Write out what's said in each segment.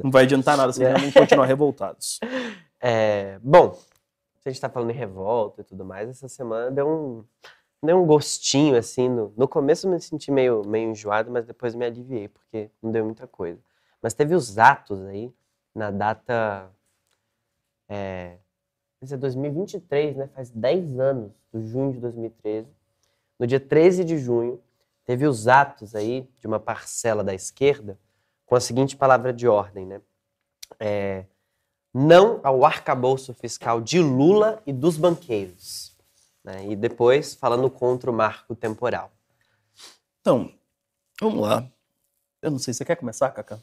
Não vai adiantar nada se vamos continuar revoltados. Bom, se a gente tá falando em revolta e tudo mais, essa semana deu um gostinho, assim. No começo eu me senti meio enjoado, mas depois me aliviei, porque não deu muita coisa. Mas teve os atos aí, na data... Isso é 2023, né? Faz 10 anos, do junho de 2013. No dia 13 de junho, teve os atos aí de uma parcela da esquerda com a seguinte palavra de ordem, né? Não ao arcabouço fiscal de Lula e dos banqueiros. Né? E depois falando contra o marco temporal. Então, vamos lá. Eu não sei, você quer começar, Cacá?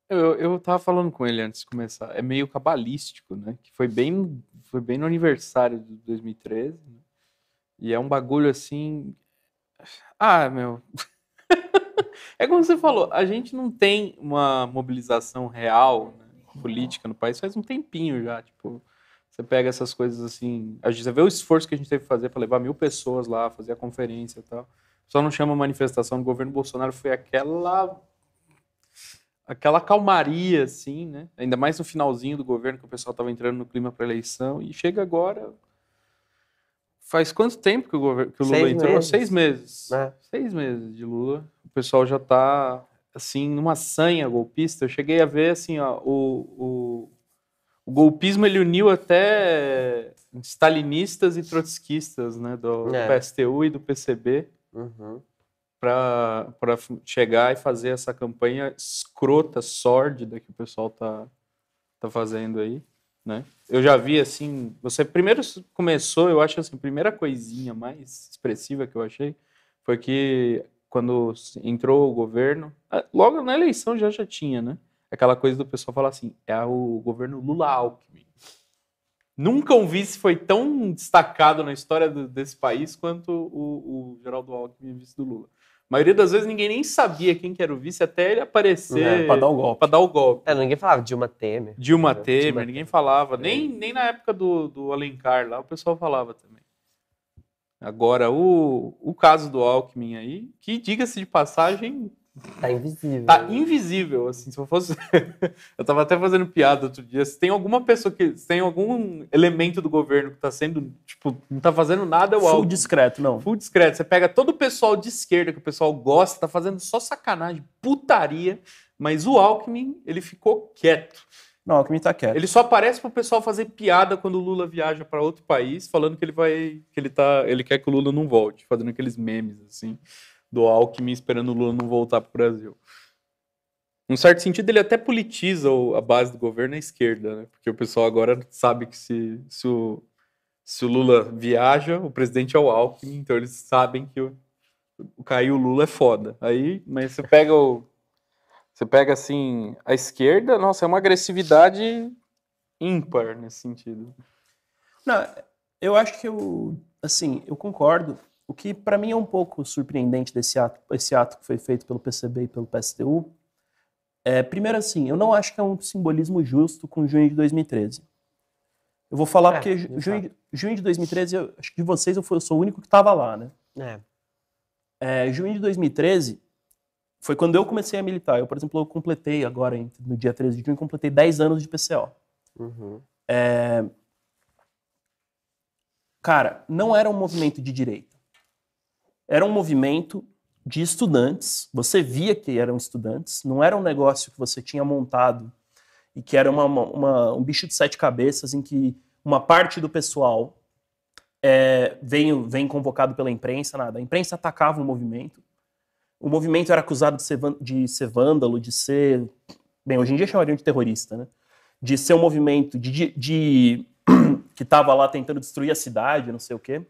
Eu tava falando com ele antes de começar. É meio cabalístico, né? Que foi bem no aniversário de 2013. Né? E é um bagulho assim... meu... É como você falou, a gente não tem uma mobilização real, né, política no país faz um tempinho já. Tipo, você pega essas coisas assim... Você vê o esforço que a gente teve que fazer para levar 1.000 pessoas lá, fazer a conferência e tal. Só não chama manifestação do governo Bolsonaro, foi aquela calmaria, assim, né? Ainda mais no finalzinho do governo, que o pessoal estava entrando no clima para eleição, e chega agora... Faz quanto tempo que o Lula entrou? 6 meses. 6 meses de Lula. O pessoal já está, assim, numa sanha golpista. Eu cheguei a ver, assim, ó, o golpismo, ele uniu até stalinistas e trotskistas, né? Do PSTU e do PCB. Para chegar e fazer essa campanha escrota, sórdida que o pessoal tá fazendo aí, né? Eu já vi, assim, você primeiro começou, eu acho assim, a primeira coisinha mais expressiva que eu achei foi que quando entrou o governo, logo na eleição já tinha, né? Aquela coisa do pessoal falar assim, é o governo Lula-Alckmin. Nunca um vice foi tão destacado na história desse país quanto o Geraldo Alckmin, vice do Lula. A maioria das vezes ninguém nem sabia quem que era o vice até ele aparecer para dar o golpe. Ninguém falava Dilma Temer. Ninguém falava. Nem na época do Alencar lá o pessoal falava também. Agora, o caso do Alckmin aí, que diga-se de passagem... Tá invisível. Tá invisível, assim, se eu fosse... Eu tava até fazendo piada outro dia. Se tem alguma pessoa se tem algum elemento do governo que tá sendo, tipo, não tá fazendo nada, é o Alckmin. Full discreto, não. Full discreto. Você pega todo o pessoal de esquerda, que o pessoal gosta, tá fazendo só sacanagem, putaria, mas o Alckmin, ele ficou quieto. Não, o Alckmin tá quieto. Ele só aparece pro pessoal fazer piada quando o Lula viaja para outro país, falando que ele quer que o Lula não volte, fazendo aqueles memes, assim, do Alckmin esperando o Lula não voltar pro Brasil. Num certo sentido, ele até politiza a base do governo à esquerda, né? Porque o pessoal agora sabe que se o Lula viaja, o presidente é o Alckmin, então eles sabem que o cair o Lula é foda. Aí, mas você pega assim, a esquerda, nossa, é uma agressividade ímpar nesse sentido. Não, eu acho que eu concordo. O que para mim é um pouco surpreendente esse ato que foi feito pelo PCB e pelo PSTU, primeiro assim, eu não acho que é um simbolismo justo com junho de 2013. Eu vou falar porque junho de 2013, acho que de vocês eu sou o único que estava lá, né? Junho de 2013 foi quando eu comecei a militar. Eu, por exemplo, eu completei agora, no dia 13 de junho, completei 10 anos de PCO. Cara, não era um movimento de direita. Era um movimento de estudantes. Você via que eram estudantes. Não era um negócio que você tinha montado e que era um bicho de 7 cabeças em que uma parte do pessoal vem convocado pela imprensa, nada. A imprensa atacava o movimento. O movimento era acusado de ser vândalo, de ser... Bem, hoje em dia chamariam de terrorista, né? De ser um movimento que estava lá tentando destruir a cidade, não sei o quê.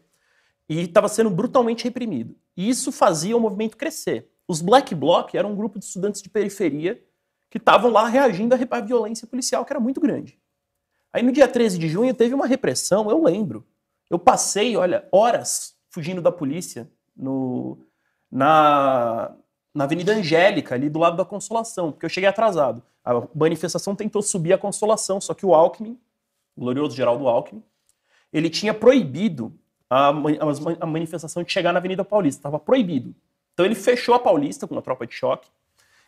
E estava sendo brutalmente reprimido. E isso fazia o movimento crescer. Os Black Bloc eram um grupo de estudantes de periferia que estavam lá reagindo à violência policial, que era muito grande. Aí no dia 13 de junho teve uma repressão, eu lembro. Eu passei, horas fugindo da polícia na Avenida Angélica, ali do lado da Consolação, porque eu cheguei atrasado. A manifestação tentou subir a Consolação, só que o Alckmin, o glorioso Geraldo Alckmin, ele tinha proibido a manifestação de chegar na Avenida Paulista. Estava proibido. Então ele fechou a Paulista com uma tropa de choque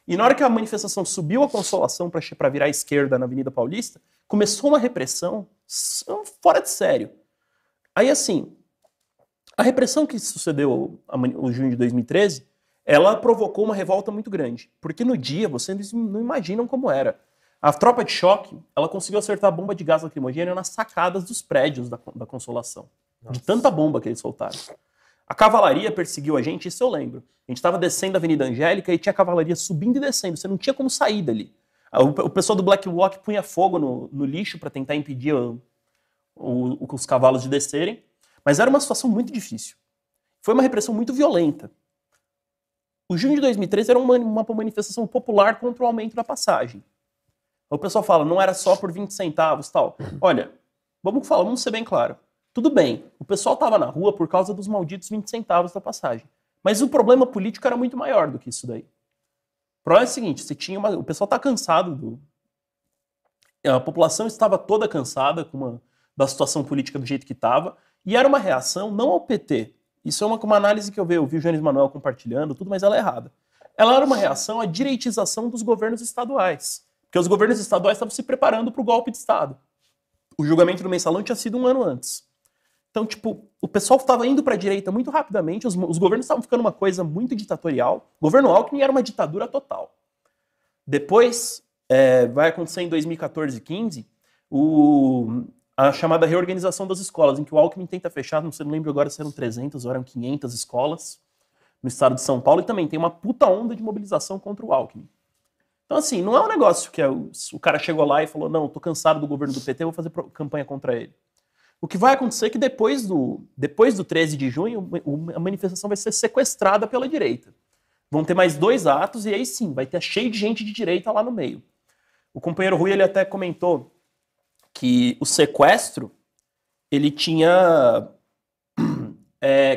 E na hora que a manifestação subiu a Consolação para virar à esquerda na Avenida Paulista, começou uma repressão fora de sério. Aí, assim, a repressão que sucedeu o junho de 2013, ela provocou uma revolta muito grande. Porque no dia, vocês não imaginam como era. A tropa de choque, ela conseguiu acertar a bomba de gás lacrimogêneo nas sacadas dos prédios da Consolação. Nossa. De tanta bomba que eles soltaram. A cavalaria perseguiu a gente, isso eu lembro. A gente estava descendo a Avenida Angélica e tinha cavalaria subindo e descendo. Você não tinha como sair dali. O pessoal do Black Bloc punha fogo no lixo para tentar impedir os cavalos de descerem. Mas era uma situação muito difícil. Foi uma repressão muito violenta. O junho de 2013 era uma manifestação popular contra o aumento da passagem. O pessoal fala, não era só por 20 centavos e tal. Olha, vamos ser bem claro. Tudo bem, o pessoal estava na rua por causa dos malditos 20 centavos da passagem. Mas o problema político era muito maior do que isso daí. O problema é o seguinte, o pessoal está cansado a população estava toda cansada da situação política do jeito que estava, e era uma reação não ao PT. Isso é uma análise que eu vi o Jones Manuel compartilhando, tudo, mas ela é errada. Ela era uma reação à direitização dos governos estaduais. Porque os governos estaduais estavam se preparando para o golpe de Estado. O julgamento do Mensalão tinha sido 1 ano antes. Então, tipo, o pessoal estava indo para a direita muito rapidamente, os governos estavam ficando uma coisa muito ditatorial. O governo Alckmin era uma ditadura total. Depois, vai acontecer em 2014 e 2015, a chamada reorganização das escolas, em que o Alckmin tenta fechar, não lembro agora se eram 300 ou eram 500 escolas no estado de São Paulo, e também tem uma puta onda de mobilização contra o Alckmin. Então, assim, não é um negócio que o cara chegou lá e falou, não, tô cansado do governo do PT, vou fazer campanha contra ele. O que vai acontecer é que depois do 13 de junho, a manifestação vai ser sequestrada pela direita. Vão ter mais 2 atos e aí sim, vai ter cheio de gente de direita lá no meio. O companheiro Rui, ele até comentou que o sequestro, ele tinha...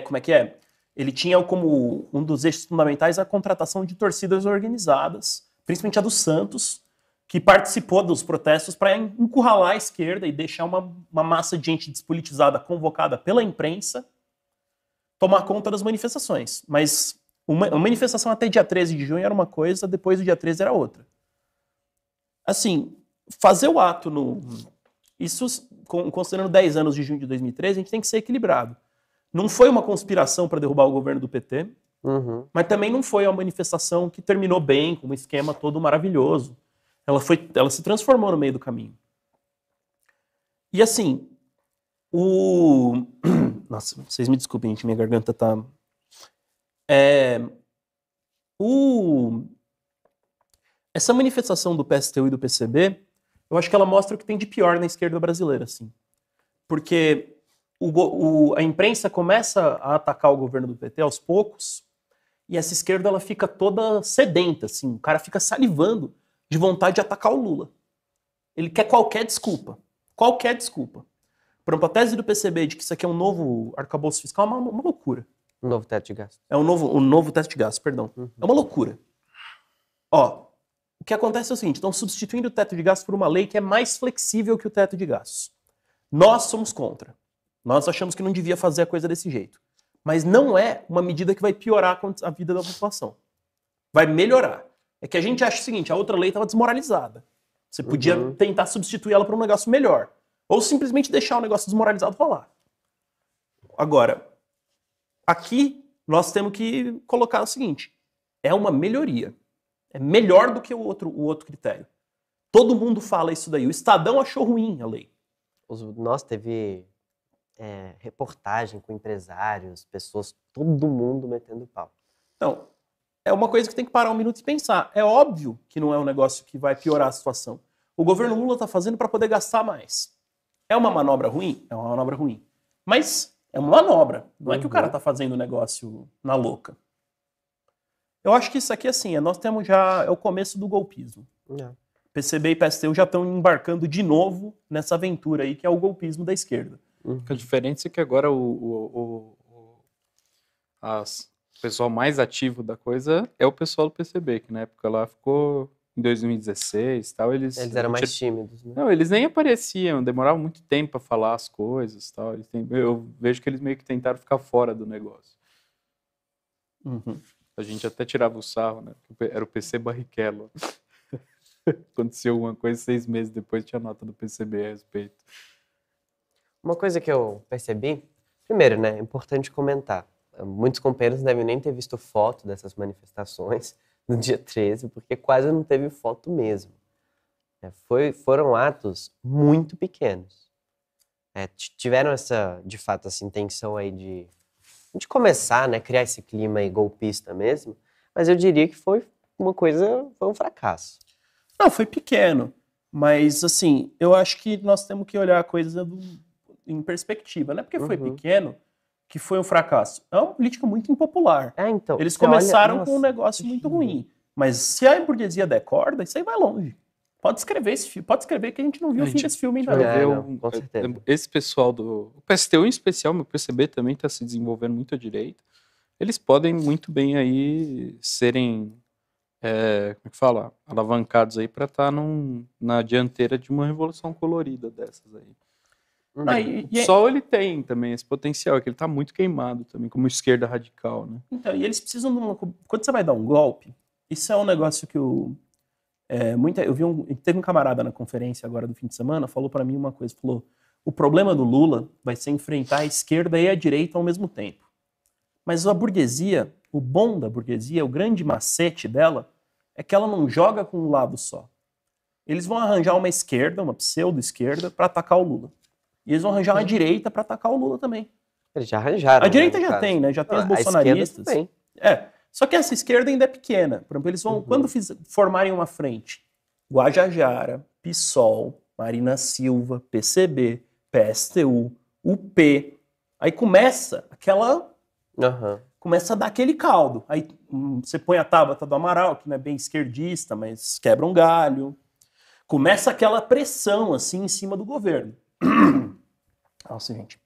como é que é? Ele tinha como um dos eixos fundamentais a contratação de torcidas organizadas, principalmente a do Santos, que participou dos protestos para encurralar a esquerda e deixar uma massa de gente despolitizada convocada pela imprensa tomar conta das manifestações. Mas a manifestação até dia 13 de junho era uma coisa, depois do dia 13 era outra. Assim, fazer o ato Isso, considerando 10 anos de junho de 2013, a gente tem que ser equilibrado. Não foi uma conspiração para derrubar o governo do PT, mas também não foi uma manifestação que terminou bem, com um esquema todo maravilhoso. Ela se transformou no meio do caminho. E assim, Nossa, vocês me desculpem, gente, minha garganta tá... Essa manifestação do PSTU e do PCB, eu acho que ela mostra o que tem de pior na esquerda brasileira, assim. Porque a imprensa começa a atacar o governo do PT aos poucos, e essa esquerda ela fica toda sedenta, assim. O cara fica salivando de vontade de atacar o Lula. Ele quer qualquer desculpa. Qualquer desculpa. Por exemplo, a tese do PCB de que isso aqui é um novo arcabouço fiscal é uma loucura. Um novo teto de gastos. É um novo teto de gastos, perdão. É uma loucura. Ó, o que acontece é o seguinte, estão substituindo o teto de gastos por uma lei que é mais flexível que o teto de gastos. Nós somos contra. Nós achamos que não devia fazer a coisa desse jeito. Mas não é uma medida que vai piorar a vida da população. Vai melhorar. É que a gente acha o seguinte, a outra lei estava desmoralizada. Você podia tentar substituir ela por um negócio melhor. Ou simplesmente deixar o negócio desmoralizado rolar. Agora, aqui nós temos que colocar o seguinte, é uma melhoria. É melhor do que o outro critério. Todo mundo fala isso daí. O Estadão achou ruim a lei. Nós teve reportagem com empresários, pessoas, todo mundo metendo pau. Então, é uma coisa que tem que parar um minuto e pensar. É óbvio que não é um negócio que vai piorar a situação. O governo Lula está fazendo para poder gastar mais. É uma manobra ruim? É uma manobra ruim. Mas é uma manobra. Não é que o cara está fazendo o negócio na louca. Eu acho que isso aqui, assim, nós temos já... É o começo do golpismo. PCB e PSTU já estão embarcando de novo nessa aventura aí, que é o golpismo da esquerda. A diferença é que agora o pessoal mais ativo da coisa é o pessoal do PCB, que na época lá ficou em 2016 e tal. Eles eram mais tímidos, né? Não, eles nem apareciam, demoravam muito tempo para falar as coisas e tal. Eu vejo que eles meio que tentaram ficar fora do negócio. A gente até tirava o sarro, né? Era o PC Barrichello. Aconteceu alguma coisa, 6 meses depois tinha nota do PCB a respeito. Uma coisa que eu percebi, primeiro, né, é importante comentar. Muitos companheiros não devem nem ter visto foto dessas manifestações no dia 13, porque quase não teve foto mesmo. Foram atos muito pequenos. Tiveram de fato, essa intenção aí de começar, né, criar esse clima aí golpista mesmo, mas eu diria que foi um fracasso. Não, foi pequeno, mas assim, eu acho que nós temos que olhar a coisa em perspectiva, não é porque foi pequeno que foi um fracasso. É uma política muito impopular. Então, eles começaram com um negócio muito ruim, mas se a burguesia der corda, isso aí vai longe. Pode escrever esse filme, pode escrever que a gente não viu o fim desse filme ainda. Com certeza. Esse pessoal do PSTU em especial, meu PCB também está se desenvolvendo muito à direita. Eles podem muito bem aí serem, como é que fala, alavancados aí para estar na dianteira de uma revolução colorida dessas aí. O Sol ele tem também esse potencial, é que ele está muito queimado também, como esquerda radical, né? Então, e eles precisam quando você vai dar um golpe, isso é um negócio que eu vi teve um camarada na conferência agora do fim de semana, falou para mim uma coisa, falou, o problema do Lula vai ser enfrentar a esquerda e a direita ao mesmo tempo. Mas a burguesia, o bom da burguesia, o grande macete dela, é que ela não joga com um lado só. Eles vão arranjar uma esquerda, uma pseudo-esquerda, para atacar o Lula. E eles vão arranjar uma direita para atacar o Lula também. Eles já arranjaram. A direita já tem, né? Já tem os bolsonaristas. A esquerda também. Só que essa esquerda ainda é pequena. Por exemplo, eles vão, quando formarem uma frente, Guajajara, PSOL, Marina Silva, PCB, PSTU, UP, aí começa começa a dar aquele caldo. Aí você põe a Tabata do Amaral, que não é bem esquerdista, mas quebra um galho. Começa aquela pressão, assim, em cima do governo. Nossa, gente.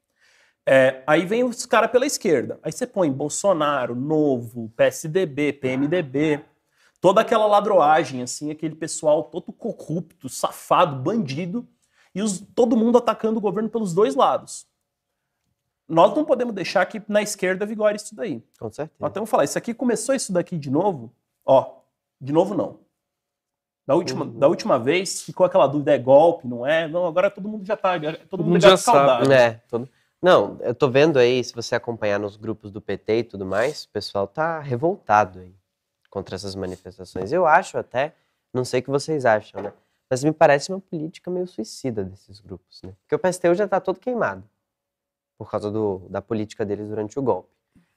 Aí vem os caras pela esquerda. Aí você põe Bolsonaro, Novo, PSDB, PMDB, toda aquela ladroagem, assim, aquele pessoal todo corrupto, safado, bandido, e todo mundo atacando o governo pelos dois lados. Nós não podemos deixar que na esquerda vigore isso daí. Com certeza. Nós temos que falar, isso aqui começou isso daqui de novo, de novo não. Da última vez ficou aquela dúvida, é golpe, não é? Não, agora todo mundo já tá, todo mundo já sabe. Não, eu tô vendo aí, se você acompanhar nos grupos do PT e tudo mais, o pessoal tá revoltado aí contra essas manifestações. Eu acho até, não sei o que vocês acham, né? Mas me parece uma política meio suicida desses grupos, né? Porque o PSTU já tá todo queimado por causa da política deles durante o golpe.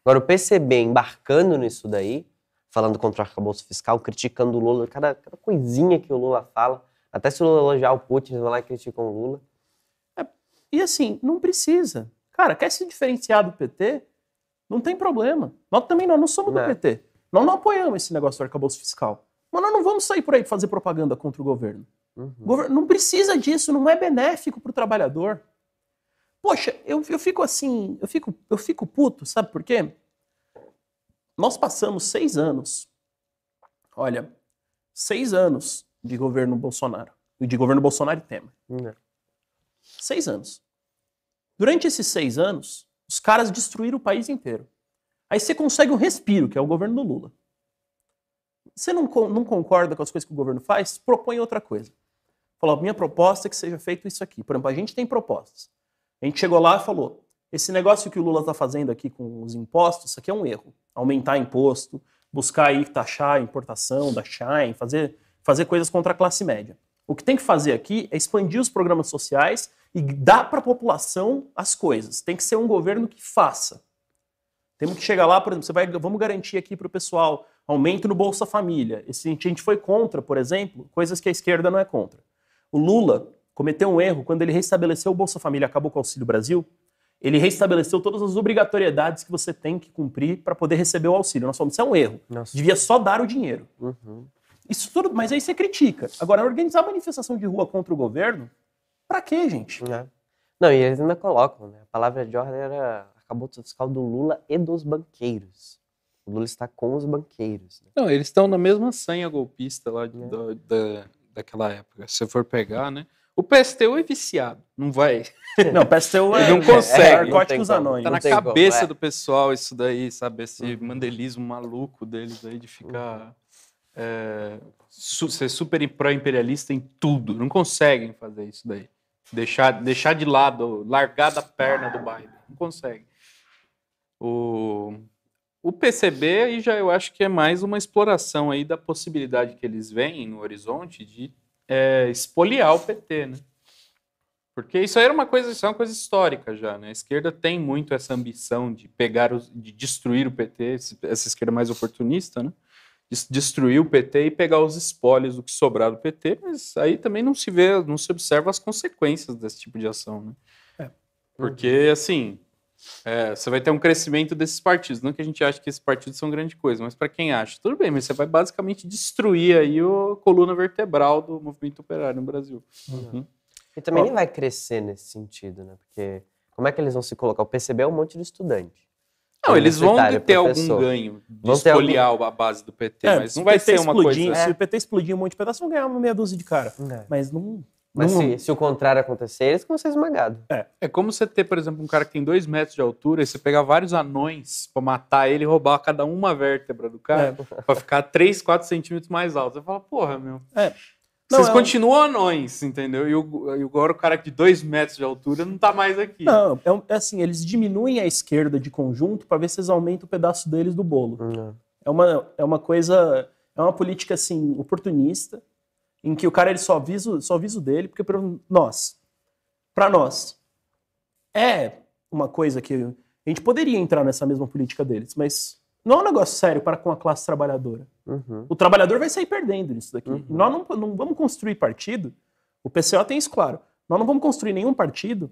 Agora o PCB embarcando nisso daí, falando contra o arcabouço fiscal, criticando o Lula, cada coisinha que o Lula fala, até se o Lula elogiar o Putin, eles vão lá e criticam o Lula. E assim, não precisa. Cara, quer se diferenciar do PT? Não tem problema. Nós também não somos do PT. Nós não apoiamos esse negócio do arcabouço fiscal. Mas nós não vamos sair por aí fazer propaganda contra o governo. Não precisa disso, não é benéfico para o trabalhador. Poxa, eu fico assim, eu fico puto, sabe por quê? Nós passamos 6 anos, 6 anos de governo Bolsonaro. De governo Bolsonaro e Temer. 6 anos. Durante esses 6 anos, os caras destruíram o país inteiro. Aí você consegue um respiro, que é o governo do Lula. Você não concorda com as coisas que o governo faz? Propõe outra coisa. Falou, minha proposta é que seja feito isso aqui. Por exemplo, a gente tem propostas. A gente chegou lá e falou, esse negócio que o Lula está fazendo aqui com os impostos, isso aqui é um erro. Aumentar imposto, buscar aí taxar a importação da Shine, fazer coisas contra a classe média. O que tem que fazer aqui é expandir os programas sociais e dar para a população as coisas. Tem que ser um governo que faça. Temos que chegar lá, por exemplo, vamos garantir aqui para o pessoal aumento no Bolsa Família. A gente foi contra, por exemplo, coisas que a esquerda não é contra. O Lula cometeu um erro quando ele restabeleceu o Bolsa Família, acabou com o Auxílio Brasil. Ele restabeleceu todas as obrigatoriedades que você tem que cumprir para poder receber o auxílio. Nós falamos, isso é um erro. Devia só dar o dinheiro. Isso tudo, mas aí você critica. Agora, organizar manifestação de rua contra o governo, pra quê, gente? Não, e eles ainda colocam, né? A palavra de ordem era arcabouço fiscal do Lula e dos banqueiros. O Lula está com os banqueiros. Né? Não, eles estão na mesma sanha golpista lá daquela época. Se você for pegar, né? O PSTU é viciado, não vai. Não, o PSTU não consegue. Narcóticos anônimos. Tá na cabeça do pessoal isso daí, sabe? Esse mandelismo maluco deles aí de ficar... ser super pró-imperialista em tudo. Não conseguem fazer isso daí. Deixar de lado, largar da perna do Biden. Não conseguem. O PCB aí já eu acho que é mais uma exploração aí da possibilidade que eles veem no horizonte de espoliar o PT, né? Porque isso aí era uma coisa histórica já, né? A esquerda tem muito essa ambição de de destruir o PT, essa esquerda mais oportunista, né? Destruir o PT e pegar os espólios do que sobrar do PT, mas aí também não se observa as consequências desse tipo de ação, né? Porque, assim, você vai ter um crescimento desses partidos. Não que a gente ache que esses partidos são grande coisa, mas para quem acha, tudo bem, mas você vai basicamente destruir aí a coluna vertebral do movimento operário no Brasil. E também nem vai crescer nesse sentido, né? Porque como é que eles vão se colocar? O PCB é um monte de estudante. Não, eles vão ter algum ganho de espoliar a base do PT, mas não vai ser uma coisa... Se o PT explodir um monte de pedaço, vão ganhar uma meia dúzia de cara. Mas não... Mas se o contrário acontecer, eles vão ser esmagados. É como você ter, por exemplo, um cara que tem 2 metros de altura e você pegar vários anões pra matar ele e roubar cada uma vértebra do cara pra ficar 3, 4 centímetros mais alto. Você fala, porra, meu... Vocês continuam anões, entendeu? E agora o cara de 2 metros de altura não tá mais aqui. Não, é assim, eles diminuem a esquerda de conjunto pra ver se eles aumentam o pedaço deles do bolo. É uma coisa... É uma política, assim, oportunista, em que o cara ele só visa o dele, porque para nós, é uma coisa que a gente poderia entrar nessa mesma política deles, mas não é um negócio sério para com a classe trabalhadora. O trabalhador vai sair perdendo nisso daqui. E nós não vamos construir partido, o PCO tem isso claro, nós não vamos construir nenhum partido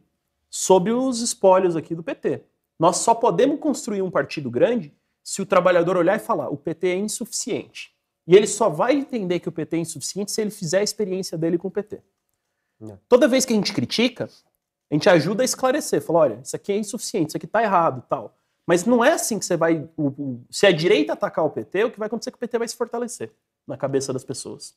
sob os espólios aqui do PT. Nós só podemos construir um partido grande se o trabalhador olhar e falar, o PT é insuficiente. E ele só vai entender que o PT é insuficiente se ele fizer a experiência dele com o PT. Toda vez que a gente critica, a gente ajuda a esclarecer. Fala, olha, isso aqui é insuficiente, isso aqui tá errado tal. Mas não é assim que você vai... Se a direita atacar o PT, o que vai acontecer é que o PT vai se fortalecer na cabeça das pessoas.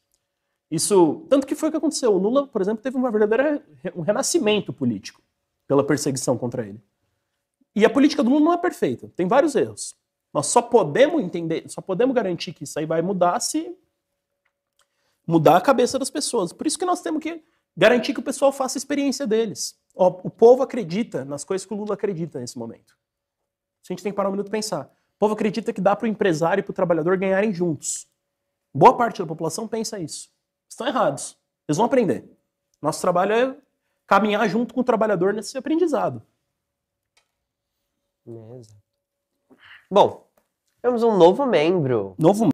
Isso... Tanto que foi o que aconteceu. O Lula, por exemplo, teve um renascimento político pela perseguição contra ele. E a política do Lula não é perfeita. Tem vários erros. Nós só podemos garantir que isso aí vai mudar se mudar a cabeça das pessoas. Por isso que nós temos que garantir que o pessoal faça a experiência deles. O povo acredita nas coisas que o Lula acredita nesse momento. A gente tem que parar um minuto e pensar. O povo acredita que dá para o empresário e para o trabalhador ganharem juntos. Boa parte da população pensa isso. Estão errados. Eles vão aprender. Nosso trabalho é caminhar junto com o trabalhador nesse aprendizado. Bom, temos um novo membro.